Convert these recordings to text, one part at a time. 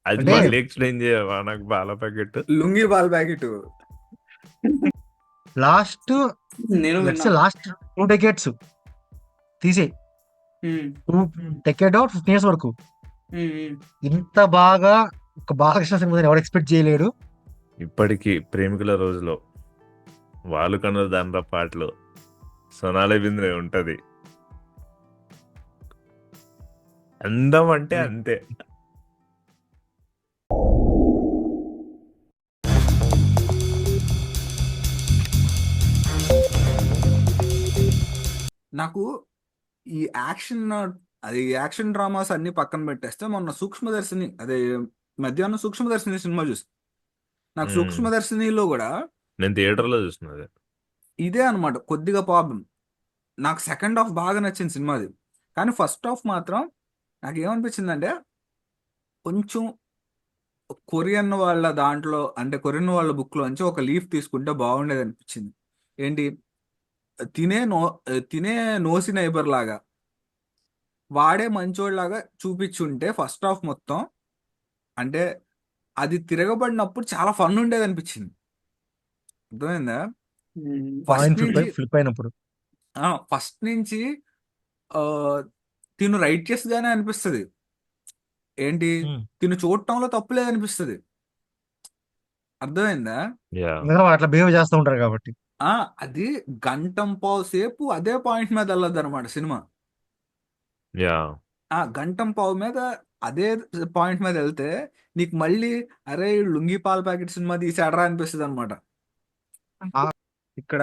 అది అంటే మళ్ళీ ఎక్స్ప్లెయిన్ చేయవా నాకు బాల ప్యాకెట్? లుంగి బాల్ ప్యాకెట్. లాస్ట్ నేను లెట్స్ విన్నా. లాస్ట్ 2 decades తీసే ఉమ్, 2 decade or 15 years వరకు ఉమ్, ఉమ్. ఇంత బాగా ఒక బాలకృష్ణ సినిమా ఎవరు ఎక్స్పెక్ట్ చేయలేడు. ఇప్పటికీ ప్రేమికుల రోజులో వాళ్ళు కన్నా దాని పాటలు సోనాలి బింద్రే ఉంటది. అందం అంటే అంతే. నాకు ఈ యాక్షన్, అది యాక్షన్ డ్రామాస్ అన్ని పక్కన పెట్టేస్తే మొన్న సూక్ష్మదర్శిని, అదే మధ్యాహ్నం సూక్ష్మదర్శిని సినిమా చూసి, నాకు మ్మ్. సూక్ష్మదర్శినిలో కూడా నేను థియేటర్లో చూసినది. ఇదే అనమాట కొద్దిగా ప్రాబ్లం. నాకు సెకండ్ హాఫ్ బాగా నచ్చింది సినిమాది, కానీ ఫస్ట్ హాఫ్ మాత్రం నాకు ఏమనిపించిందంటే కొంచెం కొరియన్ వాళ్ళ దాంట్లో, అంటే కొరియన్ వాళ్ళ బుక్లోంచి ఒక లీఫ్ తీసుకుంటే బాగుండేది అనిపించింది. ఏంటి, తినే నో తినే నోసి నైబర్ లాగా వాడే మంచోళ్ళలాగా చూపించుంటే ఫస్ట్ హాఫ్ మొత్తం, అంటే అది తిరగబడినప్పుడు చాలా ఫన్ ఉండేది అనిపించింది. అర్థమైందా? ఉమ్. ఫస్ట్ పాయింట్ నుంచి ఫ్లిప్ అయినప్పుడు ఫస్ట్ నుంచి ఆ, తిను రైట్ చేస్తుందని అనిపిస్తుంది. ఏంటి, తిను చూడటంలో తప్పు లేదనిపిస్తుంది. అర్థమైందా? యా ఎందుకంటే వాళ్ళు అట్లా బిహేవ్ చేస్తూ ఉంటారు కాబట్టి. ఆ అది గంటం పావు సేపు అదే పాయింట్ మీద వెళ్ళదు అనమాట సినిమా. యా గంటం పావు మీద అదే పాయింట్ మీద వెళ్తే నీకు మళ్ళీ అరే ఈ లుంగీ పాల ప్యాకెట్ సినిమా తీసాడరా అనిపిస్తుంది అనమాట. ఇక్కడ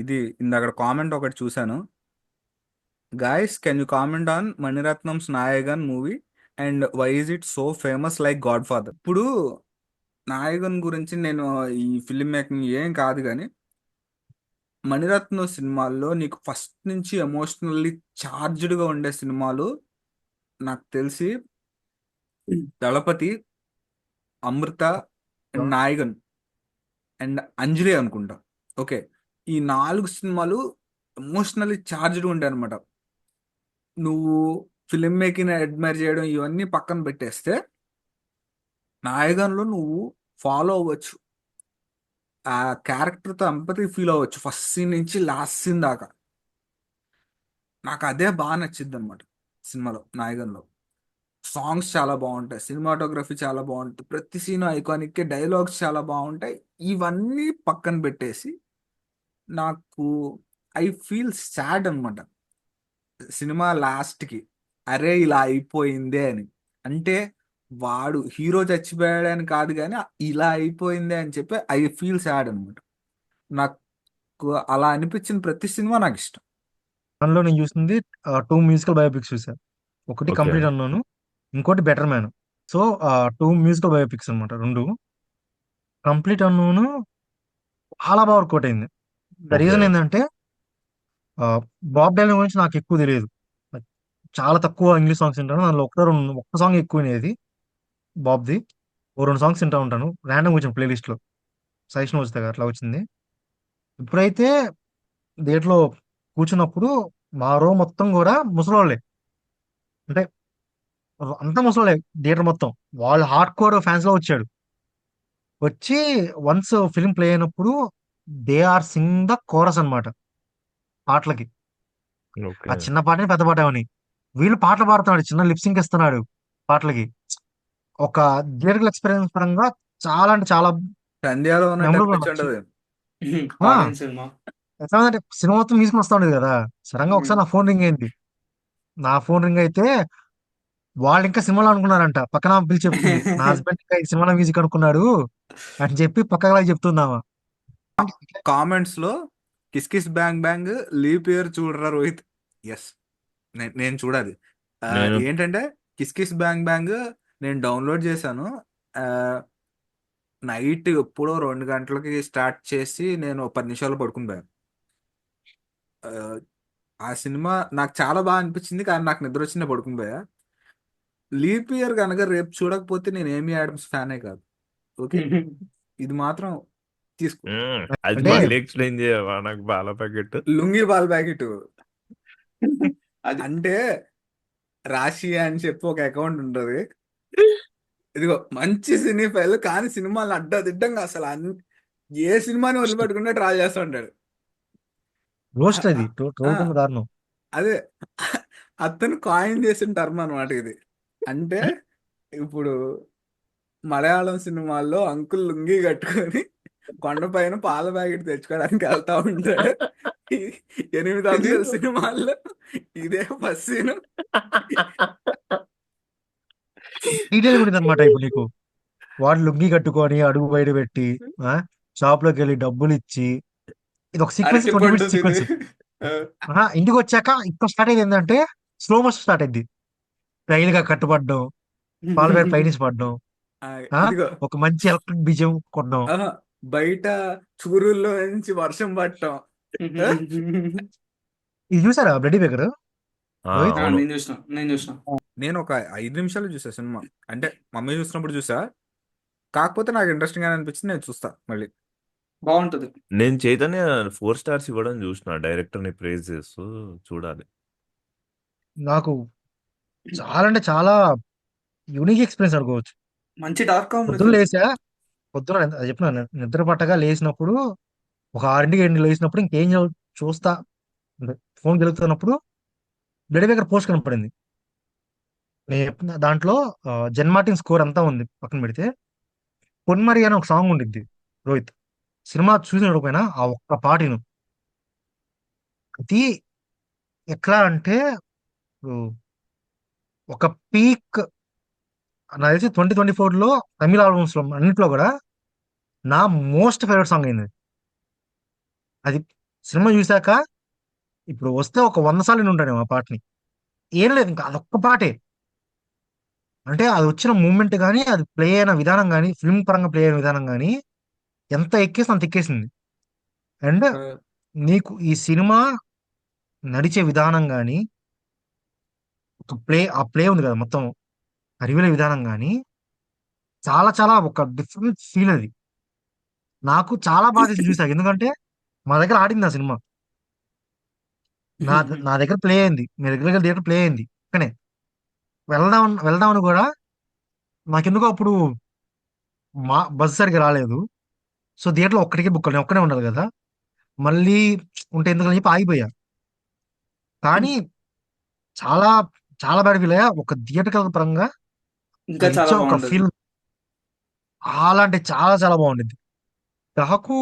ఇది ఇందాక కామెంట్ ఒకటి చూశాను. Guys, can you comment on Mani Ratnam's Nayagan movie and why is it so famous like Godfather? ఇప్పుడు నాయగన్ గురించి నేను ఈ ఫిల్మ్ మేకింగ్ ఏం కాదు, కానీ మణిరత్నం సినిమాల్లో నీకు ఫస్ట్ నుంచి ఎమోషనల్లీ ఛార్జ్డ్గా ఉండే సినిమాలు నాకు తెలిసి దళపతి, అమృత అండ్ నాయగన్ అండ్ అంజలి అనుకుంటా. ఓకే, ఈ 4 సినిమాలు ఎమోషనల్లీ ఛార్జ్డ్ ఉంటాయి అనమాట. నువ్వు ఫిల్మ్ మేకింగ్ అడ్మైర్ చేయడం ఇవన్నీ పక్కన పెట్టేస్తే నాయగన్లో నువ్వు ఫాలో అవ్వచ్చు, ఆ క్యారెక్టర్తో ఎంపతి ఫీల్ అవ్వచ్చు ఫస్ట్ సీన్ నుంచి లాస్ట్ సీన్ దాకా. నాకు అదే బాగా నచ్చింది అనమాట సినిమాలో. నాయగన్లో సాంగ్స్ చాలా బాగుంటాయి, సినిమాటోగ్రఫీ చాలా బాగుంటుంది, ప్రతి సీన్ ఐకానిక్, డైలాగ్స్ చాలా బాగుంటాయి. ఇవన్నీ పక్కన పెట్టేసి నాకు ఐ ఫీల్ సాడ్ అనమాట సినిమా లాస్ట్కి, అరే ఇలా అయిపోయిందే అని. అంటే వాడు హీరో చచ్చిపోయాడని కాదు, కానీ ఇలా అయిపోయిందే అని చెప్పి ఐ ఫీల్ సాడ్ అనమాట. నాకు అలా అనిపించిన ప్రతి సినిమా నాకు ఇష్టం. దానిలో నేను చూసింది 2 మ్యూజికల్ బయోపిక్స్ చూసాను. ఒకటి ఓకే. కంప్లీట్ అన్నాను, ఇంకోటి better man. So 2 musical biopics అనమాట రెండు. కంప్లీట్ అన్నాను చాలా బాగా వర్కౌట్ అయింది. The okay. రీజన్ ఏంటంటే బాబ్ డైలాన్ గురించి నాకు ఎక్కువ తెలియదు. చాలా తక్కువ ఇంగ్లీష్ సాంగ్స్ వింటాను. దానిలో ఒక్క సాంగ్ ఎక్కువ వినేది బాబ్ది. ఓ 2 సాంగ్స్ వింటా ఉంటాను ర్యాండమ్ వచ్చిన ప్లేలిస్ట్ లో, సజెషన్ వస్తే అట్లా వచ్చింది. ఇప్పుడైతే థియేటర్లో కూర్చున్నప్పుడు మా రో మొత్తం కూడా ముసలోళ్ళే, అంటే అంతా ముసలోళ్ళే థియేటర్ మొత్తం. వాళ్ళు హార్డ్ కోర్ ఫ్యాన్స్ లో వచ్చాడు. వచ్చి వన్స్ ఫిల్మ్ ప్లే అయినప్పుడు they are sing the chorus అన్నమాట పాటలకి. ఓకే. ఆ చిన్న పాటని పెద్ద పాట అని వీళ్ళు పాటలు పాడుతున్నాడు, చిన్న లిప్సింగ్ ఇస్తున్నాడు పాటలకి. ఒక థియేటర్ ఎక్స్పీరియన్స్ పరంగా చాలా అంటే చాలా సంధ్యాలో ఉన్నట్టు మెమరబుల్ అనిపించి అనొచ్చు. ఉండదు. ఆ, ఫారెన్ సినిమా. ఎట్లా అంటే సినిమా మొత్తం మ్యూజిక్ వస్తా ఉండేది కదా. సడన్ గా ఒకసారి నా ఫోన్ రింగ్ అయింది. నా ఫోన్ రింగ్ అయితే వాళ్ళు ఇంకా సినిమాలో అనుకున్నారంట. పక్కన పిలిచి చెప్తుంది, నా హస్బెండ్ ఇంకా ఈ సినిమాలో మ్యూజిక్ అనుకున్నాడు అని చెప్పి పక్కగా చెప్తున్నావా. కామెంట్స్ లో kiss kiss bang bang leap year చూడరా రోహిత్. ఎస్, నేను చూడాలి. నేను ఏంటంటే కిస్ కిస్ బ్యాంగ్ బ్యాంగ్ నేను డౌన్లోడ్ చేశాను. నైట్ ఎప్పుడో 2 గంటలకి స్టార్ట్ చేసి నేను 10 నిమిషాలు పడుకుని పోయాను. ఆ, ఆ సినిమా నాకు చాలా బాగా అనిపించింది, కానీ నాకు నిద్ర వచ్చిందే పడుకుని పోయా. లీప్ ఇయర్ కనుక రేపు చూడకపోతే నేను ఏమీ యాడమ్స్ ఫ్యానే కాదు. ఓకే, ఇది మాత్రం తీసుకో. అది అంటే మళ్ళీ ఎక్స్ప్లెయిన్ చేయవా నాకు బాల ప్యాకెట్? లుంగి బాల్ ప్యాకెట్ అది అంటే రాశి అని చెప్పి ఒక అకౌంట్ ఉంటుంది. ఇదిగో మంచి సినీ ఫైల్ కానీ సినిమాలు అడ్డదిడ్డంగా అసలు ఏ సినిమాని వదిలిపెట్టకుండా ట్రా చేస్తూ ఉంటాడు. రోస్ట్ ఆ, అది ఆ, ట్రోల్ కింద దారుణం. అదే అతను కాయిన్ చేసిన టర్మ్ అనమాట ఇది. అంటే ఇప్పుడు మలయాళం సినిమాల్లో అంకుల్ లుంగీ కట్టుకొని కొండపైన పాల ప్యాకెట్ తెచ్చుకోవడానికి వెళ్తా ఉంటాడు. ఈ 8 అంకెల సినిమాల్లో ఇదే ఫస్ట్ సీన్. డీటెయిల్ ఉంటుంది అనమాట. ఇప్పుడు నీకు వాడు లుంగి కట్టుకొని అడుగు బయట పెట్టి షాప్ లోకి వెళ్ళి డబ్బులు ఇచ్చి, ఇది ఒక సీక్వెన్స్, అరటి 20 పండు మినిట్స్ తిని సీక్వెన్స్. ఇంటికి వచ్చాక ఇక్కడ స్టార్ట్ అయ్యింది ఏంటంటే స్లో మోషన్ స్టార్ట్ అయింది. రైలు గా కట్టుపడడం, పాల ప్యాకెట్ పైనుంచి పడడం, ఆ, ఆ, ఇదిగో ఒక మంచి ఎలక్ట్రిక్ బీజం కొట్టడం. ఆహా, బయట చూరుల్లో నుంచి వర్షం పడటం. ఆ? ఇది చూసారా బ్లడీ బేకర్ రోహిత్? అవును. నేను చూసిన నేను ఒక 5 నిమిషాలు చూసా సినిమా. అంటే మమ్మీ చూసినప్పుడు చూసా, కాకపోతే నాకు ఇంట్రెస్టింగ్ అని అనిపించింది, నేను చూస్తా మళ్ళీ. బాగుంటది. నేను చైతన్య 4 స్టార్స్ ఇవ్వడం చూసిన, డైరెక్టర్ ని ప్రేజ్ చేస్తూ. చూడాలి. నాకు చాలా అంటే చాలా యూనిక్ ఎక్స్పీరియన్స్ అనుకోవచ్చు. మంచి డార్క్ పొద్దున్న కాంబినేషన్. లేసా, పొద్దున అది చెప్పిన నిద్ర పట్టగా లేచినప్పుడు, ఒక 6కి 8 లేచినప్పుడు ఇంకేం చూస్తా ఫోన్ గెలుగుతున్నప్పుడు బ్లడీ బేకర్ పోస్ట్ కనపడింది. నేను చెప్పిన దాంట్లో జెన్ మార్టిన్ స్కోర్ అంతా ఉంది పక్కన పెడితే. పొన్మరి అని ఒక సాంగ్ ఉండిద్ది రోహిత్. సినిమా చూసినకపోయినా ఆ ఒక్క పాటను, అది ఎట్లా అంటే ఇప్పుడు ఒక పీక్, నాకు తెలిసి 2024లో తమిళ ఆల్బమ్స్ లో అన్నింటిలో కూడా నా మోస్ట్ ఫేవరెట్ సాంగ్ అయింది అది. సినిమా చూశాక ఇప్పుడు వస్తే ఒక 100 సార్లు నేను ఉంటాను ఆ పాటని. ఏం లేదు, ఇంకా అదొక్క పాటే. అంటే అది వచ్చిన మూమెంట్ కానీ, అది ప్లే అయిన విధానం కానీ, ఫిల్మ్ పరంగా ప్లే అయిన విధానం కానీ ఎంత ఎక్కేసి అంత ఎక్కేసింది. అండ్ నీకు ఈ సినిమా నడిచే విధానం కానీ, ఆ ప్లే ఉంది కదా మొత్తం, ఆ రివీల్ విధానం కానీ చాలా చాలా ఒక డిఫరెంట్ ఫీల్ అది. నాకు చాలా బాగా తీసి చూసాక, ఎందుకంటే మా దగ్గర ఆడింది ఆ సినిమా. నా నా దగ్గర ప్లే అయింది, మీ దగ్గర థియేటర్ ప్లే అయింది. కానీ వెళ్దామని కూడా నాకెందుకో అప్పుడు బస్ సరిగ్గా రాలేదు. సో థియేటర్లో ఒక్కడికే బుక్, నేను ఒక్కనే ఉండాలి కదా, మళ్ళీ ఉంటే ఎందుకని చెప్పి ఆగిపోయా. కానీ చాలా చాలా బ్యాడ్ ఫీల్ అయ్యా. ఒక థియేటర్ పరంగా ఇంకా అది చాలా ఇచ్చే ఒక బాగుంటది. ఫీల్ చాలా అంటే చాలా చాలా బాగుండిద్ది. నాకు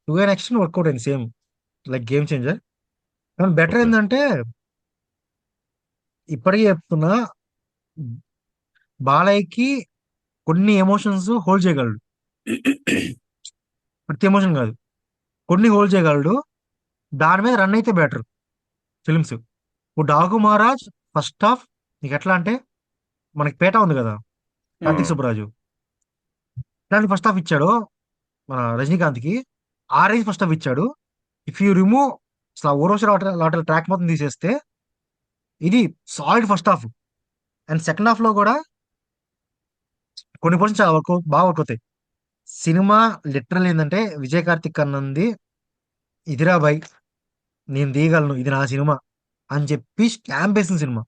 టు ఎన్ ఎక్స్టెంట్ వర్కౌట్ అయింది, సేమ్ లైక్ గేమ్ చేంజర్. కానీ బెటర్ ఓకే. ఏంటంటే, ఇప్పటికీ చెప్తున్నా, బాలయ్యకి కొన్ని ఎమోషన్స్ హోల్డ్ చేయగలడు. ప్రతి ఎమోషన్ కాదు, కొన్ని హోల్డ్ చేయగలడు. దాని మీద రన్ అయితే బెటర్ ఫిల్మ్స్. ఇప్పుడు డాకు మహారాజ్ ఫస్ట్ హాఫ్ నీకు ఎట్లా అంటే, మనకి పేట ఉంది కదా, కార్తీక్ సుబ్బరాజు ఇట్లాంటి ఫస్ట్ హాఫ్ ఇచ్చాడు మన రజనీకాంత్కి. ఆ రేంజ్ ఫస్ట్ హాఫ్ ఇచ్చాడు. ఇఫ్ యూ రిమూవ్ అసలు ఓరోసి లాటల్ ట్రాక్ మొత్తం తీసేస్తే, ఇది solid first half. And second half లో కూడా కొన్ని పర్సెంట్ చాలా బాగా వర్క్ అవుతాయి. సినిమా లిటరల్ ఏంటంటే, విజయ్ కార్తిక్ అన్నది ఇదిరా బై, నేను తీయగలను, ఇది నా సినిమా అని చెప్పి స్టాంప్ వేసిన సినిమా.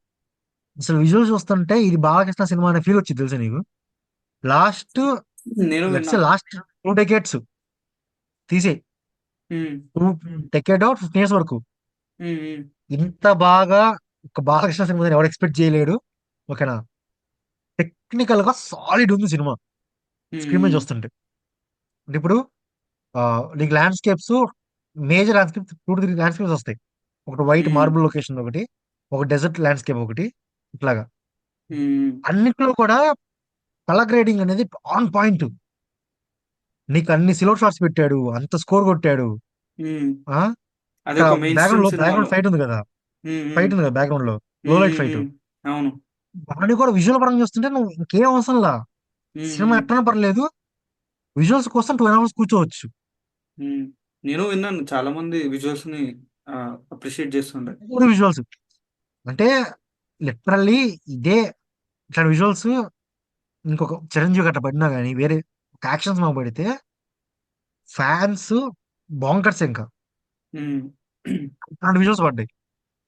అసలు విజువల్స్ చూస్తుంటే ఇది బాలకృష్ణ సినిమా అనే ఫీల్ వచ్చింది తెలుసా నీకు. లాస్ట్ నేను లెట్స్ విన్నా. లాస్ట్ 2 డెకేడ్స్ తీసే, ఉమ్, 2 డెకేడ్ 15 years వరకు ఉమ్, ఉమ్, ఇంత బాగా ఒక బాలకృష్ణ సినిమా ఎవరు ఎక్స్పెక్ట్ చేయలేడు. ఓకేనా, టెక్నికల్ గా సాలిడ్ ఉంది సినిమా స్క్రీన్ మీద ఉమ్, చూస్తుంటే. అంటే ఇప్పుడు నీకు landscapes, major landscapes 2 to 3 landscapes వస్తాయి. ఒకటి వైట్ ఉమ్, మార్బుల్ లొకేషన్ ఒకటి, ఒక డెజర్ట్ ల్యాండ్స్కేప్ ఒకటి, ఇట్లాగా ఉమ్, అన్నిట్లో కూడా కలర్ గ్రేడింగ్ అనేది ఆన్ పాయింట్. నీకు అన్ని సిల్వర్ షాట్స్ పెట్టాడు, అంత స్కోర్ కొట్టాడు. ఉమ్. ఆ అది ఇక్కడ ఒక మెయిన్ స్ట్రీమ్ బ్యాక్గ్రౌండ్ సినిమాలో. ఫైట్ ఉంది కదా, ఉమ్, ఉమ్, ఫైట్ ఉంది కదా బ్యాక్గ్రౌండ్ లో, లో ఉమ్, లైట్ ఉమ్, ఫైట్. ఉమ్. అవును. దాన్ని కూడా విజువల్ పరంగా చూస్తుంటే నువ్వు ఇంకేం అవసరం లా, ఉమ్, సినిమా ఉమ్, ఎట్టనా పర్లేదు, విజువల్స్ కోసం 2 hours కూర్చోవచ్చు. ఉమ్. నేను విన్నాను చాలా మంది విజువల్స్ ని అప్రిషియేట్ చేస్తుండే. విజువల్స్ అంటే లిటరల్లీ ఇదే, ఇట్లాంటి విజువల్స్ ఇంకొక చిరంజీవి గట్ట పడినా కానీ, వేరే ఒక యాక్షన్స్ మాకు పడితే ఫ్యాన్స్ బాంకర్స్ ఇంకా. ఉమ్. అలాంటి విజువల్స్ పడ్డాయి.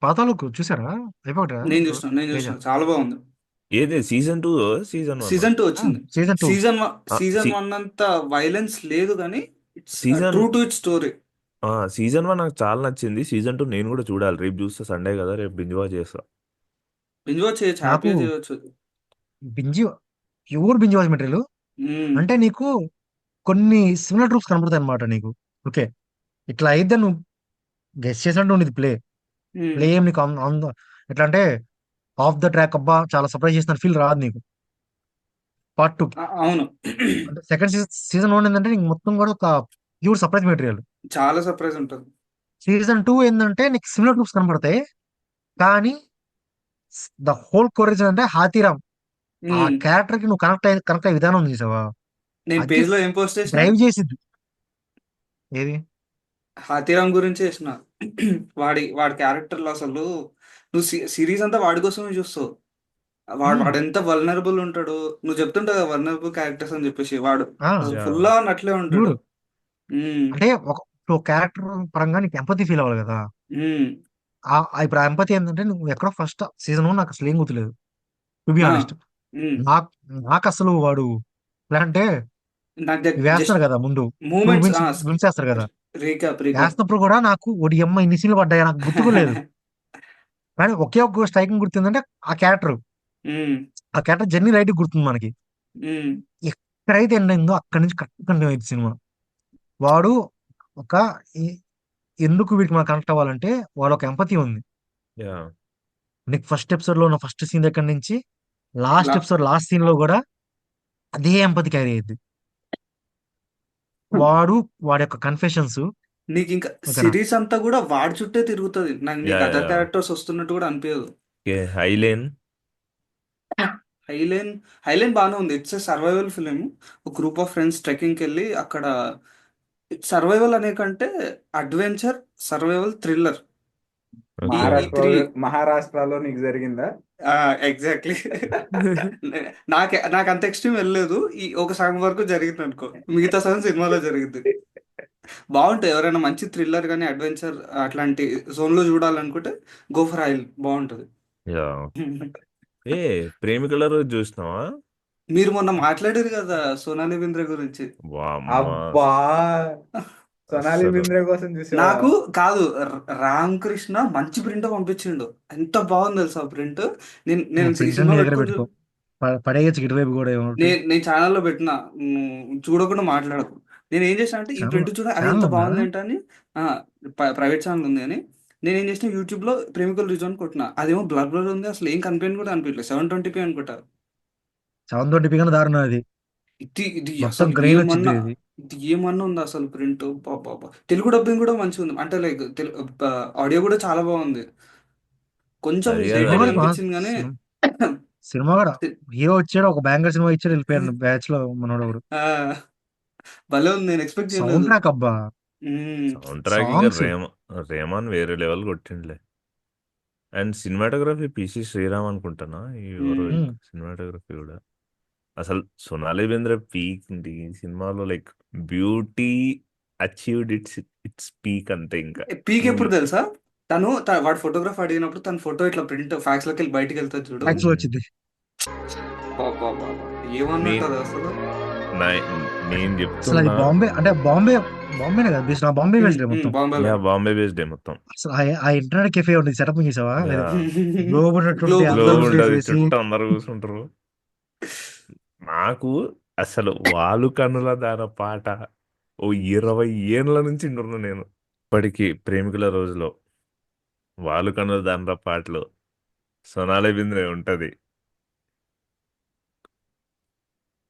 పాతాళుక్ చూసారా? అయిపోయారా నేను చూసిన తేజ? చాలా బాగుంది. ఏది సీజన్ 2 సీజన్ 1 సీజన్ 2 వచ్చింది. సీజన్ 2. సీజన్ 1 అంత వైలెన్స్ లేదు కానీ it's season true to it story. Season 1 నాకు చాలా నచ్చింది. సీజన్ 2 నేను కూడా చూడాలి. రేపు చూస్తా, సండే కదా, రేపు బింజ్ వాచ్ చేస్తా. బింజ్ వాచ్ చేయొచ్చు, నాకు హ్యాపీగా చేయొచ్చు. బింజి ప్యూర్ బింజ్ వాచ్ మెటీరియల్. ఉమ్, అంటే నీకు కొన్ని సిమిలర్ ట్రూప్స్ కనపడతాయి అనమాట నీకు. ఓకే, ఇట్లా అయితే నువ్వు గెస్ చేసినట్టు ఉండేది ప్లే. ఉమ్, ప్లే ఏం నీకు ఎట్లా అంటే ఆఫ్ ద ట్రాక్ అబ్బా చాలా సర్ప్రైజ్ చేసిన ఫీల్ రాదు నీకు. పార్ట్ 2 అవును. అంటే సెకండ్ సీజన్ 1 ఏంటంటే నీకు మొత్తం కూడా ఒక ప్యూర్ సర్ప్రైజ్ మెటీరియల్. చాలా సర్ప్రైజ్ ఉంటుంది. సీజన్ 2 ఏంటంటే నీకు సిమిలర్ ట్రూప్స్ కనపడతాయి, కానీ ద హోల్ కోరేజ్ అంటే హాతీరామ్ ఆ ఉమ్, క్యారెక్టర్ కి నువ్వు కనెక్ట్ అయ్యే విధానం ఉంది చూసావా, నేను అది పేజ్ లో ఏం పోస్ట్ చేసిన, డ్రైవ్ చేసిద్ది. ఏది హాతీరామ్ గురించి చేసిన. వాడి క్యారెక్టర్లో అసలు నువ్వు సిరీస్ అంతా వాడి కోసమే చూస్తావు. వాడు ఉమ్, వాడు ఎంత వల్నరబుల్ ఉంటాడు. నువ్వు చెప్తుంటావు కదా వల్నరబుల్ క్యారెక్టర్స్ అని చెప్పేసి, వాడు ఆ, అసలు యా ఫుల్ ఆన్ అట్లే ఉంటాడు. చూడు. ఉమ్, అంటే ఒక క్యారెక్టర్ పరంగా నీకు ఎంపతి ఫీల్ అవ్వాలి కదా. ఉమ్, ఇప్పుడు ఆ ఎంపతి ఏంటంటే నువ్వు ఎక్కడో ఫస్ట్ సీజన్ నాకు అసలు ఏం గుర్తులేదు, టు బి ఆ, ఆనెస్ట్. ఉమ్. నాకు నాకు అసలు వాడు ఎలా అంటే నాకు ఇవి జస్ట్ వేస్తారు కదా ముందు, టూ మూమెంట్స్, విన్స్ వేస్తారు కదా, రీక్యాప్. వేస్తున్నప్పుడు కూడా నాకు ఒడి అమ్మ ఇన్ని సీన్లు పడ్డాయి నాకు గుర్తుకోలేదు. కానీ ఒకే ఒక్క స్ట్రైకింగ్ గుర్తుందంటే ఆ క్యారెక్టర్ ఉమ్, ఆ క్యారెక్టర్ జర్నీ రైట్ గుర్తుంది మనకి. ఉమ్. ఎక్కడైతే ఎండ్ అయిందో అక్కడి నుంచి కరెక్ట్ కంటిన్యూ అయింది సినిమా. వాడు ఒక ఎందుకు వీటికి మనం కనెక్ట్ అవ్వాలంటే వాడు ఒక ఎంపతి ఉంది యా నీకు. ఫస్ట్ ఎపిసోడ్ లో ఉన్న ఫస్ట్ సీన్ దగ్గర నుంచి లాస్ట్ లా ఎపిసోడ్ లాస్ట్ సీన్ లో కూడా అదే ఎంపతి క్యారీ అయ్యింది. వాడి యొక్క కన్ఫెషన్స్. నీకు ఇంకా ఓకేనా. సిరీస్ అంతా కూడా వాడి చుట్టే తిరుగుతుంది. యా నీకు అదర్ యా క్యారెక్టర్స్ వస్తున్నట్టు కూడా అనిపించదు. ఓకే. హైలేన్. హైలైన్ హైలైన్ బాగానే ఉంది. It's a survival film. ఒక గ్రూప్ ఆఫ్ ఫ్రెండ్స్ ట్రెక్కింగ్కి వెళ్ళి అక్కడ సర్వైవల్ అనే కంటే అడ్వెంచర్, సర్వైవల్, థ్రిల్లర్, ఈ ఓకే. ఈ త్రీ. మహారాష్ట్రలో నీకు జరిగిందా? ఎగ్జాక్ట్లీ. నాకు అంత ఎక్స్ట్రీమ్ వెళ్ళలేదు. ఈ ఒక సగం వరకు జరిగింది అనుకో, మిగతా సగం సినిమాలో జరిగింది. బాగుంటాయి. ఎవరైనా మంచి థ్రిల్లర్ కానీ అడ్వెంచర్ అట్లాంటి జోన్ లో చూడాలనుకుంటే గో ఫర్ హైల్, బాగుంటది. యా ఏ ప్రేమికుల రోజు చూసినావా? మీరు మొన్న మాట్లాడారు కదా సోనాలి బింద్రే గురించి. వామ్మా అబ్బా, సోనాలి అసలు బింద్రే కోసం చూసావా? నాకు కాదు, రామ్ కృష్ణ మంచి ప్రింట్ పంపించిండు. ఎంత బాగుంది తెలుసా ప్రింట్. నేను ఈ ప్రింటర్ సినిమా నీ దగ్గర పెట్టుకుని పెట్టుకో, పడేయచ్చు ఇటువైపు కూడా ఏమిటి. నేను ఛానల్లో పెట్టిన, చూడకుండా మాట్లాడకు. నేను ఏం చేసిన అంటే ఈ ఛానల్ ప్రింట్ చూడ అది ఛానల్ ఎంత ఉందా? బాగుంది ఏంటని, ప్రైవేట్ ఛానల్ ఉంది అని నేను ఏం చేసిన, యూట్యూబ్ లో ప్రేమికుల రిజోన్ కొట్టిన. అదేమో బ్లర్ బ్లర్ ఉంది, అసలు ఏం కనిపించని కూడా అనిపించలేదు. 720p అనుకుంటా. 720p కన్నా దారుణం అది. ఇది మొత్తం అసలు గ్రెయిన్ వచ్చింది ఏమన్నా, ఇది. ఇది ఏమన్నా ఉంది అసలు ప్రింట్. బాబా, తెలుగు డబ్బింగ్ కూడా మంచిగా ఉంది. అంటే లైక్ ఆడియో కూడా చాలా బాగుంది. కొంచెం అది సినిమా డేటెడ్ కాదు కూడా అనిపించింది కానీ సినిమా కూడా హీరో వచ్చాడు, ఒక బ్యాంగర్ సినిమా ఇచ్చాడు, వెళ్ళిపోయాడు బ్యాచ్ లో మనోడు ఒకడు. ఆ, భలే ఉంది. నేను ఎక్స్పెక్ట్ సౌండ్ చేయలేదు. ట్రాక్ అబ్బా, సౌండ్ ట్రాక్ ఇంకా సాంగ్స్. రేమాన్ వేరే లెవెల్ కొట్టిండ్లే. అండ్ సినిమాటోగ్రఫీ పిసి శ్రీరామ్ అనుకుంటానా ఎవరో సినిమాటోగ్రఫీ కూడా. అసలు సోనాలి బెంద్రే పీక్ ఉంది ఈ సినిమాలో. Like beauty achieved it's peak అంతే. ఇంకా పీక్ ఎప్పుడు తెలుసా, వాడు ఫోటోగ్రాఫ్ అడిగినప్పుడు తన ఫోటో ఇట్లా ప్రింట్ ఫ్యాక్స్ లోకి వెళ్ళి బయటికి వెళ్తాడు చూడు. ఫ్యాక్స్ లో వచ్చింది. బాబా, ఏమన్నట్టు అసలు. నేను అసలు అది చెప్తున్నా. బాంబే అంటే బాంబేనే కదా బేస్, బాంబే బేస్డ్ మొత్తం. బాంబేలో బాంబే బేస్డ్ మొత్తం. అసలు ఆ ఇంటర్నెట్ కెఫే ఉంటుంది, సెటప్ చేసావా? యా గ్లోబ్ ఉన్నట్టుంటే గ్లోబ్ గ్లోబ్ అందరూ ఫేస్ ఉంటుంది, వేసి. చుట్టూ అందరు కూర్చుంటారు. నాకు అసలు వాలు కన్నుల దాన పాట ఓ 20 ఏండ్ల నుంచి వింటున్నా నేను. ఇప్పటికీ ప్రేమికుల రోజులో వాలు కన్నుల దాన పాటలో సోనాలి బింద్రే ఉంటది.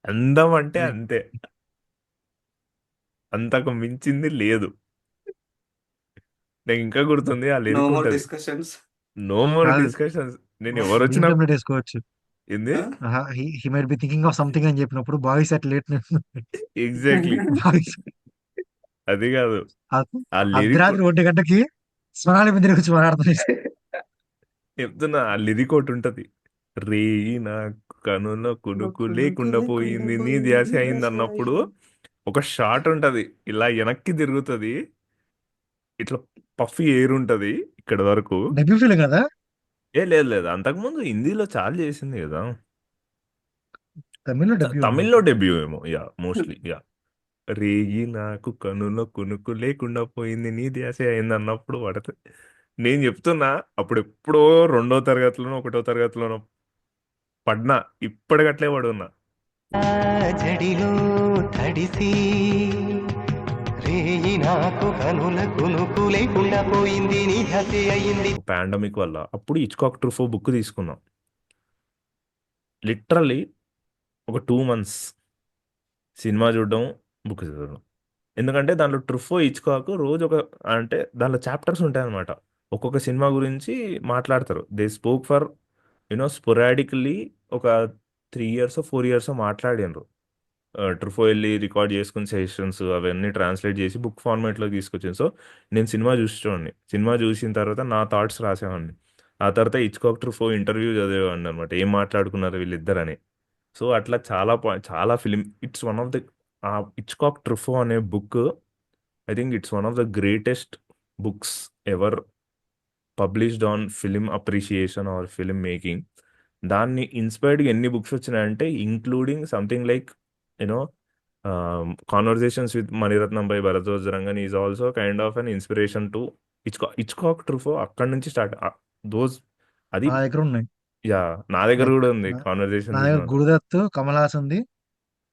అందం అంటే అంతే, అంతకు మించింది లేదు. నాకు ఇంకా గుర్తుంది ఆ నో లిరిక్ మోర్ ఉంటది, డిస్కషన్స్. నో మోర్ కాదు, డిస్కషన్స్. నేను ఎవరు దీని వచ్చినా టెంప్లెట్ వేసుకోవచ్చు. ఏంది he might be thinking of something అని చెప్పినప్పుడు boys at late exactly boys అది కాదు ఆ లిరిక్. అర్ధరాత్రి 1 గంటకి సోనాలి బింద్రే గురించి మాట్లాడుతున్నాయి. చెప్తున్నా ఆ లిరిక్ ఒకటి ఉంటది. రేయి నా కనుల కునుకు లేకుండా పోయింది నీ ధ్యాస అయింది అన్నప్పుడు ఒక షాట్ ఉంటది, ఇలా వెనక్కి తిరుగుతుంది, ఇట్లా పఫీ ఎయిర్ ఉంటది ఇక్కడ వరకు. డెబ్యూ ఫీలింగ్ కదా. లేదు లేదు, అంతకుముందు హిందీలో చాలా చేసింది కదా. తమిళ్లో డెబ్యూ తమిళ్లో అనుకుంటా. డెబ్యూ ఏమో, యా మోస్ట్లీ యా. రేగి నాకు కనుల కునుకు లేకుండా పోయింది నీ ధ్యాస అయింది అన్నప్పుడు పడుతుంది. నేను చెప్తున్నా, అప్పుడు ఎప్పుడో 2వ తరగతిలోనో 1వ తరగతిలోనో పడినా, ఇప్పటికట్లే పడున్నా. జడిలో తడిసి రేయి నాకు కనుల కునుకు లేకుండా పోయింది నీ హసి అయింది. పాండమిక్ వల్ల అప్పుడు హిచ్కాక్ ట్రూఫో బుక్ తీసుకున్నాం. లిటరల్లీ ఒక 2 months సినిమా చూడడం, బుక్ చదవడం. ఎందుకంటే దాంట్లో ట్రుఫో హిచ్కాక్ రోజు ఒక, అంటే దాంట్లో చాప్టర్స్ ఉంటాయన్నమాట. ఒక్కొక్క సినిమా గురించి మాట్లాడతారు. దే స్పోక్ ఫర్ స్పొరాడికల్లీ ఒక 3 years 4 years మాట్లాడినరు. ట్రుఫో వెళ్ళి రికార్డ్ చేసుకుని సెషన్స్ అవన్నీ ట్రాన్స్లేట్ చేసి బుక్ ఫార్మాట్లో తీసుకొచ్చింది. సో నేను సినిమా చూసేవాడిని. సినిమా చూసిన తర్వాత నా థాట్స్ రాసేవాడిని. ఆ తర్వాత హిచ్కాక్ ట్రుఫో ఇంటర్వ్యూ చదివేవాడిని అనమాట, ఏం మాట్లాడుకున్నారు వీళ్ళిద్దరని. సో అట్లా చాలా film, it's one of the Hitchcock Truffaut అనే book, I think it's one of the greatest books ever published on film appreciation or film making. దాన్ని ఇన్స్పైర్డ్గా ఎన్ని బుక్స్ వచ్చినాయంటే, including something like you know conversations with Mani Ratnam by Bharadwaj Rangan is also kind of an inspiration to Hitchcock Truffaut. అక్కడ నుంచి start those, అది నా దగ్గర ఉన్నాయి. యా, నా దగ్గర లైక్ కూడా ఉంది నా కాన్వర్జేషన్ నా విత్. దగ్గర గురుదత్, కమల్ హాసన్ ఉంది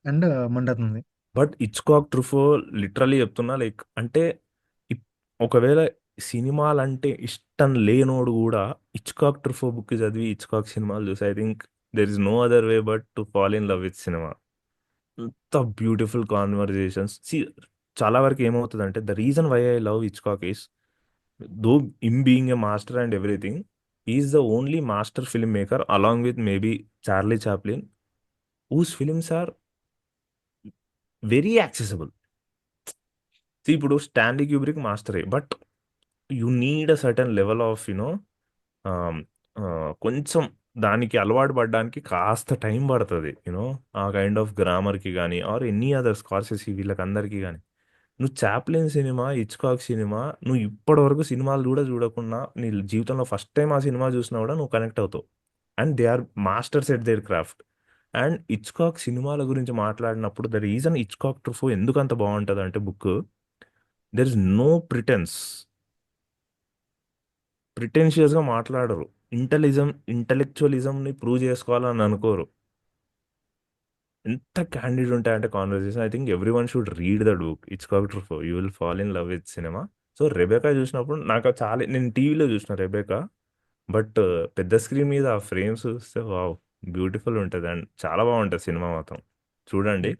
అండ్ మణిరత్నం ఉంది. బట్ హిచ్కాక్ ట్రుఫో లిటరల్లీ చెప్తున్నా, లైక్ అంటే ఇప్- ఒకవేళ సినిమాలంటే ఇష్టం లేనోడు కూడా హిచ్కాక్ ట్రుఫో బుక్ చదివి హిచ్కాక్ సినిమాలు చూసి, I think there is no other way but to fall in love with cinema. ఎంత బ్యూటిఫుల్ కాన్వర్జేషన్స్. చాలా వరకు ఏమవుతుందంటే, the reason why I love Hitchcock is, though him being a master and everything, is the only master film maker along with maybe Charlie Chaplin, who's films are very accessible. ఇప్పుడు Stanley Kubrick మాస్టరే, but you need a certain level of కొంచెం దానికి అలవాటు పడడానికి కాస్త time పడుతుంది. ఆ kind of గ్రామర్కి కానీ ఆర్ ఎనీ అదర్ స్కార్సెస్ వీళ్ళకందరికీ కానీ. నువ్వు చాప్లిన్ సినిమా, హిచ్కాక్ సినిమా, నువ్వు ఇప్పటివరకు సినిమాలు కూడా చూడకుండా నీ జీవితంలో ఫస్ట్ టైం ఆ సినిమా చూసినా కూడా నువ్వు కనెక్ట్ అవుతావు. And they are masters at their craft. And Hitchcock సినిమాల గురించి మాట్లాడినప్పుడు, ద రీజన్ హిచ్కాక్ ట్రుఫో ఎందుకు అంత బాగుంటుంది అంటే బుక్, దెర్ ఇస్ నో ప్రిటెన్షియస్గా మాట్లాడరు. ఇంటలెక్చువలిజంని ప్రూవ్ చేసుకోవాలని అనుకోరు. ఎంత క్యాండిడ్ ఉంటాయంటే conversation. I think every one should read the book Hitchcock ట్రుఫో, you will fall in love with cinema. So Rebecca చూసినప్పుడు నాకు చాలా, నేను టీవీలో చూసిన రెబెకా, బట్ పెద్ద స్క్రీన్ మీద ఆ ఫ్రేమ్స్ చూస్తే వావ్, బ్యూటిఫుల్ ఉంటుంది. అండ్ చాలా బాగుంటుంది సినిమా మాత్రం, చూడండి.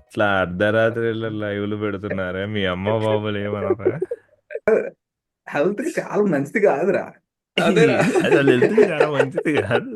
ఇట్లా అర్ధరాత్రి లైవ్లు పెడుతున్నారే, మీ అమ్మ బాబులు ఏమన్నారా? హెల్త్ కి చాలా మంచిది కాదురా. అదేరా. అసలు హెల్త్ చాలా మంచిది కాదు.